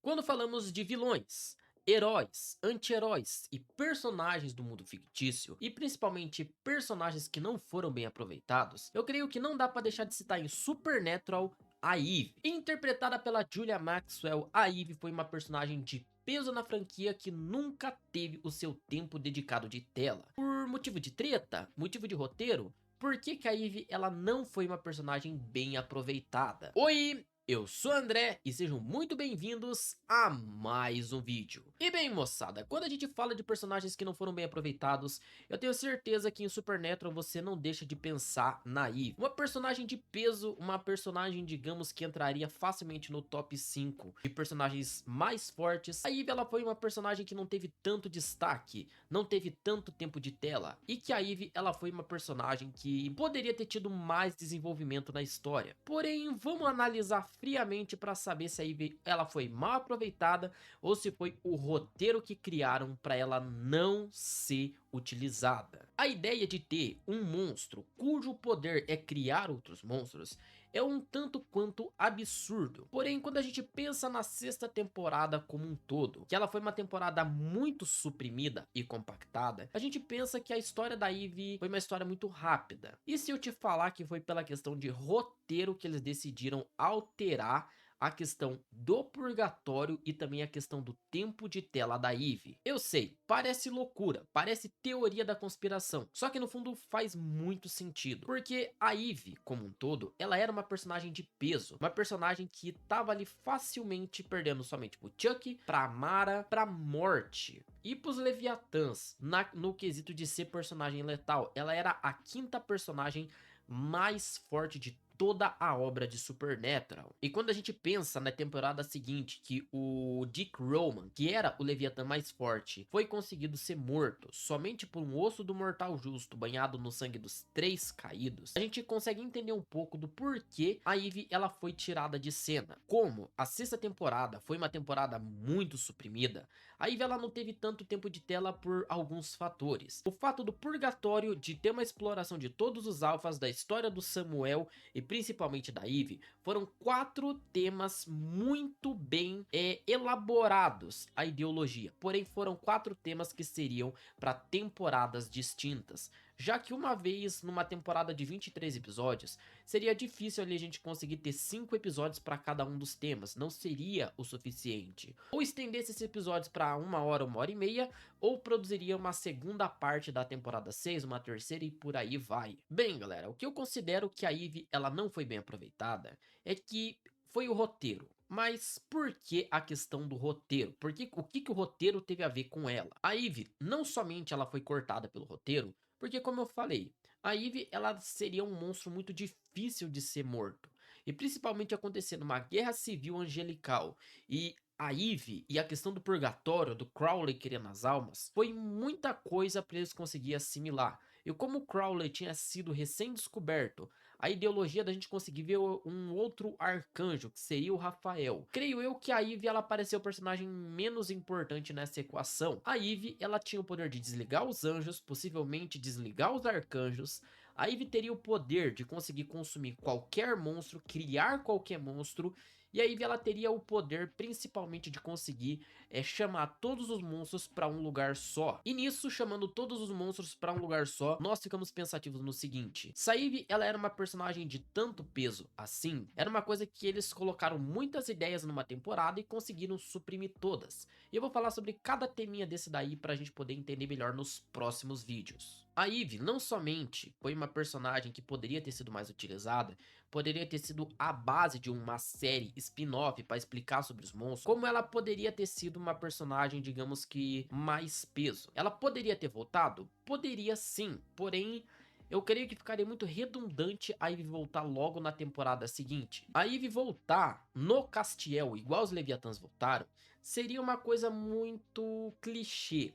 Quando falamos de vilões, heróis, anti-heróis e personagens do mundo fictício, e principalmente personagens que não foram bem aproveitados, eu creio que não dá pra deixar de citar em Supernatural a Eve. Interpretada pela Julia Maxwell, a Eve foi uma personagem de peso na franquia que nunca teve o seu tempo dedicado de tela. Por motivo de treta? Motivo de roteiro? Por que que a Eve ela não foi uma personagem bem aproveitada? Oi, eu sou o André e sejam muito bem-vindos a mais um vídeo. E bem, moçada, quando a gente fala de personagens que não foram bem aproveitados, eu tenho certeza que em Supernatural você não deixa de pensar na Eve. Uma personagem de peso, uma personagem, digamos, que entraria facilmente no top 5 de personagens mais fortes. A Eve, ela foi uma personagem que não teve tanto destaque, não teve tanto tempo de tela, e que a Eve, ela foi uma personagem que poderia ter tido mais desenvolvimento na história. Porém, vamos analisar friamente para saber se a Eve ela foi mal aproveitada ou se foi o roteiro que criaram para ela não ser utilizada. A ideia de ter um monstro cujo poder é criar outros monstros é um tanto quanto absurdo. Porém, quando a gente pensa na sexta temporada como um todo, que ela foi uma temporada muito suprimida e compactada, a gente pensa que a história da Eve foi uma história muito rápida. E se eu te falar que foi pela questão de roteiro que eles decidiram alterar a questão do purgatório e também a questão do tempo de tela da Eve? Eu sei, parece loucura, parece teoria da conspiração, só que no fundo faz muito sentido, porque a Eve, como um todo, ela era uma personagem de peso, uma personagem que tava ali facilmente perdendo somente pro Chuck, pra Mara, pra Morte e pros Leviatãs, no quesito de ser personagem letal. Ela era a quinta personagem mais forte de toda a obra de Supernatural. E quando a gente pensa na temporada seguinte que o Dick Roman, que era o Leviatã mais forte, foi conseguido ser morto somente por um osso do mortal justo banhado no sangue dos três caídos, a gente consegue entender um pouco do porquê a Eve ela foi tirada de cena. Como a sexta temporada foi uma temporada muito suprimida, a Eve ela não teve tanto tempo de tela por alguns fatores. O fato do purgatório, de ter uma exploração de todos os alfas, da história do Samuel e principalmente da Eve, foram 4 temas muito bem elaborados a ideologia, porém foram 4 temas que seriam para temporadas distintas, já que uma vez numa temporada de 23 episódios, seria difícil ali a gente conseguir ter 5 episódios para cada um dos temas, não seria o suficiente. Ou estendesse esses episódios para 1 hora e meia, ou produziria uma segunda parte da temporada 6, uma terceira e por aí vai. Bem, galera, o que eu considero que a Eve ela não foi bem aproveitada é que foi o roteiro. Mas por que a questão do roteiro? Porque o que que o roteiro teve a ver com ela? A Eve, não somente ela foi cortada pelo roteiro, porque como eu falei, a Eve ela seria um monstro muito difícil de ser morto. E principalmente acontecendo uma guerra civil angelical e a Eve e a questão do purgatório, do Crowley querendo as almas, foi muita coisa para eles conseguirem assimilar. E como o Crowley tinha sido recém-descoberto, a ideologia da gente conseguir ver um outro arcanjo, que seria o Rafael. Creio eu que a Eve ela pareceu o personagem menos importante nessa equação. A Eve ela tinha o poder de desligar os anjos, possivelmente desligar os arcanjos. A Eve teria o poder de conseguir consumir qualquer monstro, criar qualquer monstro. E a Eve ela teria o poder principalmente de conseguir chamar todos os monstros para um lugar só. E nisso, chamando todos os monstros para um lugar só, nós ficamos pensativos no seguinte: se a Eve ela era uma personagem de tanto peso assim, era uma coisa que eles colocaram muitas ideias numa temporada e conseguiram suprimir todas. E eu vou falar sobre cada teminha desse daí pra gente poder entender melhor nos próximos vídeos. A Eve não somente foi uma personagem que poderia ter sido mais utilizada, poderia ter sido a base de uma série spin-off para explicar sobre os monstros, como ela poderia ter sido uma personagem, digamos que, mais peso. Ela poderia ter voltado? Poderia sim, porém eu creio que ficaria muito redundante a Eve voltar logo na temporada seguinte. A Eve voltar no Castiel, igual os Leviatãs voltaram, seria uma coisa muito clichê.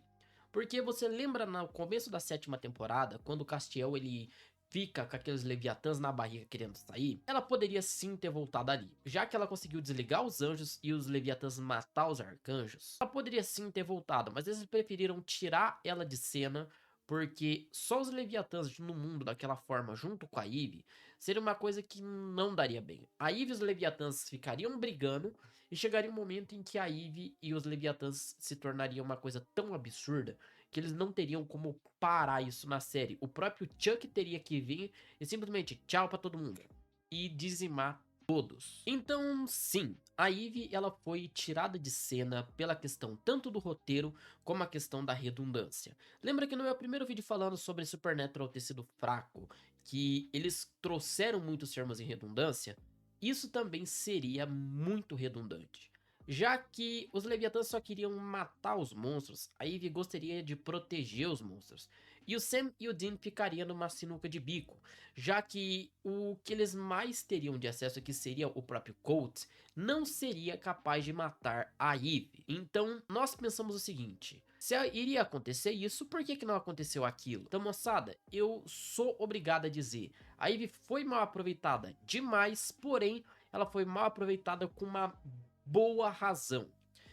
Porque você lembra no começo da sétima temporada, quando o Castiel ele fica com aqueles Leviatãs na barriga querendo sair, ela poderia sim ter voltado ali. Já que ela conseguiu desligar os anjos e os Leviatãs matar os arcanjos, ela poderia sim ter voltado, mas eles preferiram tirar ela de cena, porque só os Leviatãs no mundo daquela forma junto com a Eve seria uma coisa que não daria bem. A Eve e os Leviatãs ficariam brigando e chegaria um momento em que a Eve e os Leviatãs se tornariam uma coisa tão absurda que eles não teriam como parar isso na série. O próprio Chuck teria que vir e simplesmente tchau pra todo mundo e dizimar todos. Então, sim, a Eve ela foi tirada de cena pela questão tanto do roteiro como a questão da redundância. Lembra que no meu primeiro vídeo falando sobre Supernatural ter sido fraco, que eles trouxeram muitos termos em redundância? Isso também seria muito redundante. Já que os Leviatãs só queriam matar os monstros, a Eve gostaria de proteger os monstros. E o Sam e o Dean ficariam numa sinuca de bico, já que o que eles mais teriam de acesso, que seria o próprio Colt, não seria capaz de matar a Eve. Então, nós pensamos o seguinte: se iria acontecer isso, por que não aconteceu aquilo? Então, moçada, eu sou obrigado a dizer, a Eve foi mal aproveitada demais, porém, ela foi mal aproveitada com uma boa razão.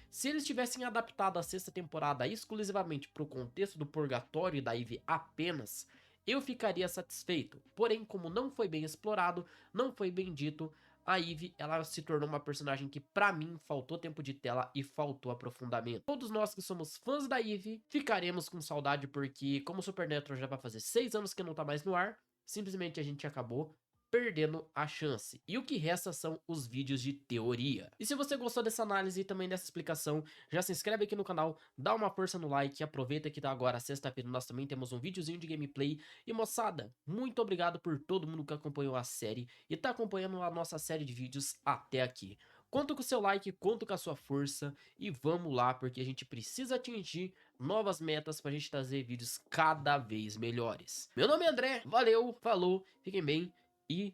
Se eles tivessem adaptado a sexta temporada exclusivamente para o contexto do purgatório e da Eve apenas, eu ficaria satisfeito. Porém, como não foi bem explorado, não foi bem dito, a Eve ela se tornou uma personagem que pra mim faltou tempo de tela e faltou aprofundamento. Todos nós que somos fãs da Eve ficaremos com saudade porque, como Supernatural já vai fazer 6 anos que não tá mais no ar, simplesmente a gente acabou perdendo a chance. E o que resta são os vídeos de teoria. E se você gostou dessa análise e também dessa explicação, já se inscreve aqui no canal, dá uma força no like, aproveita que tá agora sexta-feira nós também temos um videozinho de gameplay. E moçada, muito obrigado por todo mundo que acompanhou a série e tá acompanhando a nossa série de vídeos até aqui. Conto com o seu like, conto com a sua força e vamos lá, porque a gente precisa atingir novas metas pra gente trazer vídeos cada vez melhores. Meu nome é André, valeu, falou, fiquem bem e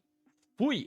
fui!